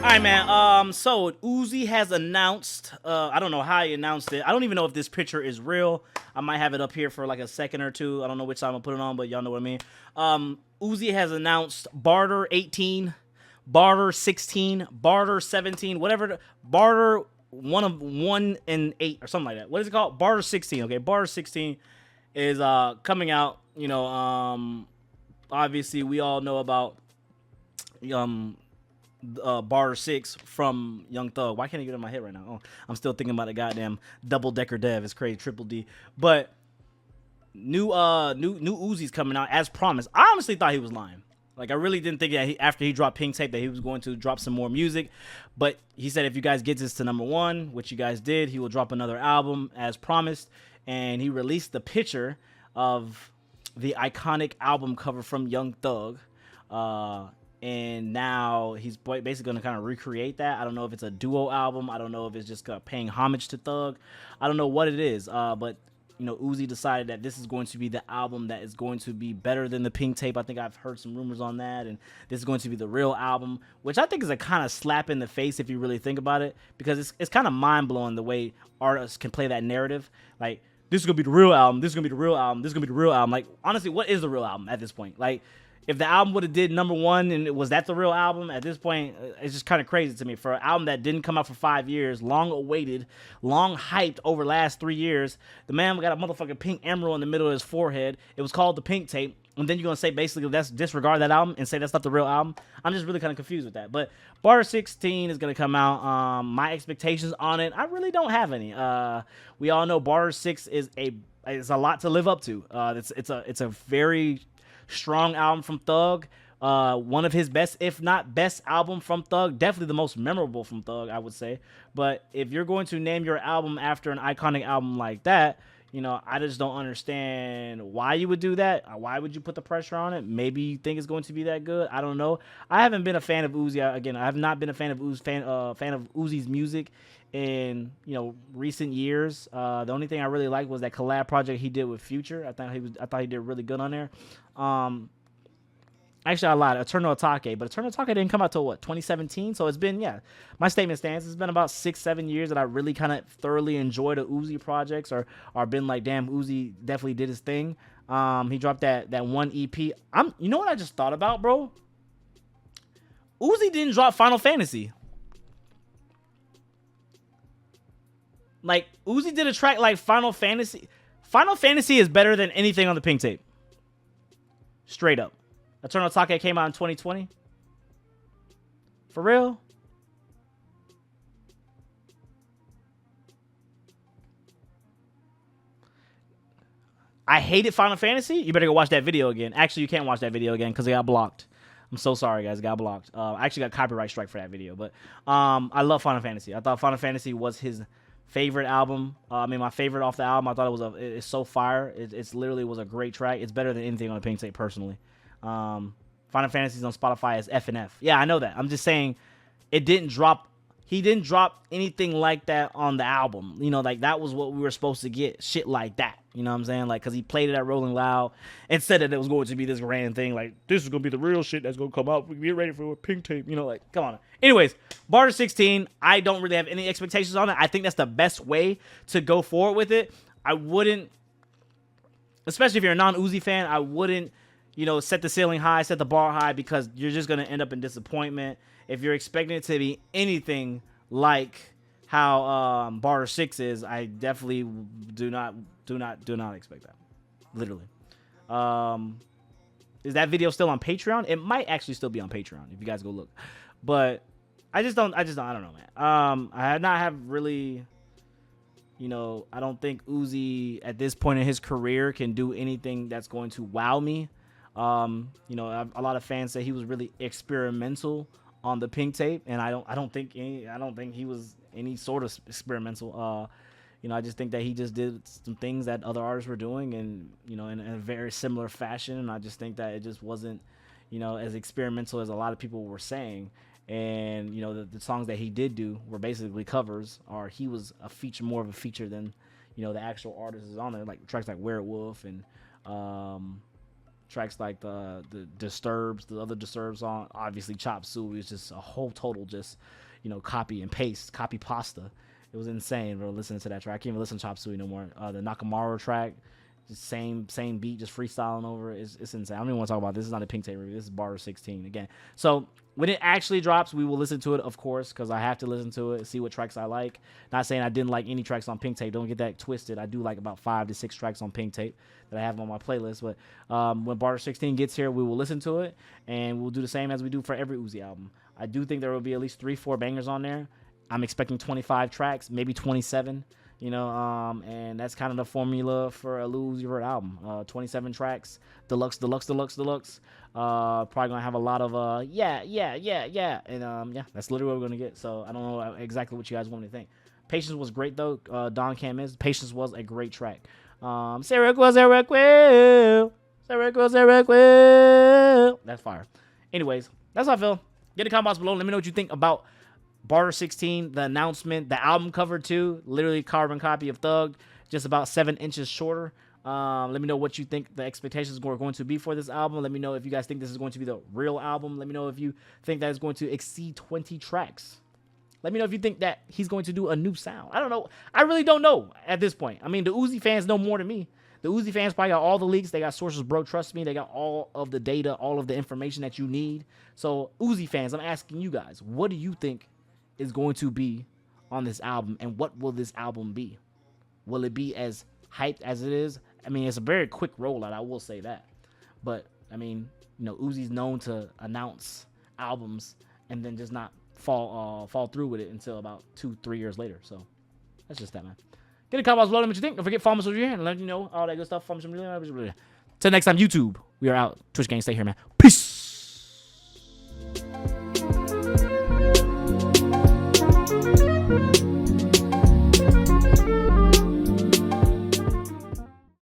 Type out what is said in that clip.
right, man. So Uzi has announced. I don't know how he announced it. I don't even know if this picture is real. I might have it up here for like a second or two. I don't know which side I'm gonna put it on, but y'all know what I mean. Uzi has announced Barter 18, Barter 16, Barter 17, whatever. Barter 1 and 8 or something like that. What is it called? Barter 16. Okay, Barter 16 is coming out. Obviously we all know about um Barter 6 from Young Thug. Why can't I get it in my head right now? Oh, I'm still thinking about the goddamn double decker dev. It's crazy, triple D. But new Uzi's coming out as promised. I honestly thought he was lying. Like, I really didn't think that after he dropped Pink Tape that he was going to drop some more music. But he said if you guys get this to #1, which you guys did, he will drop another album as promised. And he released the picture of the iconic album cover from Young Thug. And now he's basically going to kind of recreate that. I don't know if it's a duo album. I don't know if it's just paying homage to Thug. I don't know what it is. But Uzi decided that this is going to be the album that is going to be better than the Pink Tape. I think I've heard some rumors on that, and this is going to be the real album, which I think is a kind of slap in the face if you really think about it, because it's kind of mind-blowing the way artists can play that narrative. Like, this is going to be the real album, this is going to be the real album, this is going to be the real album. Like, honestly, what is the real album at this point? Like, if the album would have did #1 and it was that the real album at this point, it's just kind of crazy to me. For an album that didn't come out for 5 years, long awaited, long hyped over the last 3 years, the man got a motherfucking pink emerald in the middle of his forehead. It was called the Pink Tape. And then you're going to say basically let's disregard that album and say that's not the real album? I'm just really kind of confused with that. But Barter 16 is going to come out. My expectations on it, I really don't have any. We all know Barter 6 is a lot to live up to. It's a very strong album from Thug. One of his best, if not best album from Thug. Definitely the most memorable from Thug, I would say. But if you're going to name your album after an iconic album like that, I just don't understand why you would do that. Why would you put the pressure on it? Maybe you think it's going to be that good. I don't know. I haven't been a fan of Uzi. Again, I have not been a fan of fan of Uzi's music in recent years. The only thing I really liked was that collab project he did with Future. I thought he did really good on there. Actually, I lied. Eternal Atake, but Eternal Atake didn't come out till 2017. So it's been, my statement stands. It's been about 6-7 years that I really kind of thoroughly enjoyed the Uzi projects, or been like, damn, Uzi definitely did his thing. He dropped that one EP. You know what I just thought about, bro? Uzi didn't drop Final Fantasy. Like, Uzi did a track like Final Fantasy. Final Fantasy is better than anything on the Pink Tape. Straight up. Eternal Atake came out in 2020. For real? I hated Final Fantasy. You better go watch that video again. Actually, you can't watch that video again because it got blocked. I'm so sorry, guys. It got blocked. I actually got copyright strike for that video. But I love Final Fantasy. I thought Final Fantasy was his favorite album. My favorite off the album. I thought it's so fire. It's literally was a great track. It's better than anything on the Pink Tape, personally. Final Fantasy's on Spotify as F and F. Yeah, I know that. I'm just saying it didn't drop. He didn't drop anything like that on the album. Like, that was what we were supposed to get. Shit like that. You know what I'm saying? Like, because he played it at Rolling Loud and said that it was going to be this grand thing. Like, this is going to be the real shit that's going to come out. Get ready for a Pink Tape. Like, come on. Anyways, Barter 16, I don't really have any expectations on it. I think that's the best way to go forward with it. I wouldn't, especially if you're a non-Uzi fan, I wouldn't, set the ceiling high, set the bar high, because you're just going to end up in disappointment. If you're expecting it to be anything like how Barter 6 is, I definitely do not expect that. Literally. Is that video still on Patreon? It might actually still be on Patreon if you guys go look. But I don't know, man. I have not have really, I don't think Uzi at this point in his career can do anything that's going to wow me. A lot of fans say he was really experimental on the Pink Tape, and I don't think he was any sort of experimental. I just think that he just did some things that other artists were doing, and in a very similar fashion. And I just think that it just wasn't, as experimental as a lot of people were saying. And the songs that he did do were basically covers, or he was more of a feature than the actual artist is on there. Like tracks like Werewolf and Tracks like the Disturbs, the other Disturbs song, obviously Chop Suey is just a whole total just, copy and paste, copy pasta. It was insane, bro, listening to that track. I can't even listen to Chop Suey no more. The Nakamura track, just same beat, just freestyling over it. It's insane. I don't even want to talk about this. This is not a Pink Tape review. This is Barter 16 again. So when it actually drops, we will listen to it, of course, because I have to listen to it, see what tracks I like. Not saying I didn't like any tracks on Pink Tape. Don't get that twisted. I do like about 5 to 6 tracks on Pink Tape that I have on my playlist. But when Barter 16 gets here, we will listen to it, and we'll do the same as we do for every Uzi album. I do think there will be at least 3-4 bangers on there. I'm expecting 25 tracks, maybe 27. And that's kind of the formula for a Lil Uzi Vert album. 27 tracks, deluxe. Probably gonna have a lot of yeah, and that's literally what we're gonna get. So I don't know exactly what you guys want me to think. Patience was great though. Don Cam is Patience was a great track. Sarah Quill. That's fire. Anyways, that's how I feel. Get in the comments below. Let me know what you think about Barter 16, the announcement, the album cover too, literally carbon copy of Thug, just about 7 inches shorter. Let me know what you think the expectations are going to be for this album. Let me know if you guys think this is going to be the real album. Let me know if you think that it's going to exceed 20 tracks. Let me know if you think that he's going to do a new sound. I don't know. I really don't know at this point. I mean, the Uzi fans know more than me. The Uzi fans probably got all the leaks. They got sources, bro. Trust me. They got all of the data, all of the information that you need. So, Uzi fans, I'm asking you guys, what do you think is going to be on this album, and what will this album be? Will it be as hyped as it is? I mean, it's a very quick rollout, I will say that. But, I mean, Uzi's known to announce albums and then just not fall through with it until about 2-3 years later. So, that's just that, man. Get in the comments below, let me know what you think. Don't forget, follow me on social media and let you know all that good stuff. Till next time, YouTube, we are out. Twitch gang, stay here, man.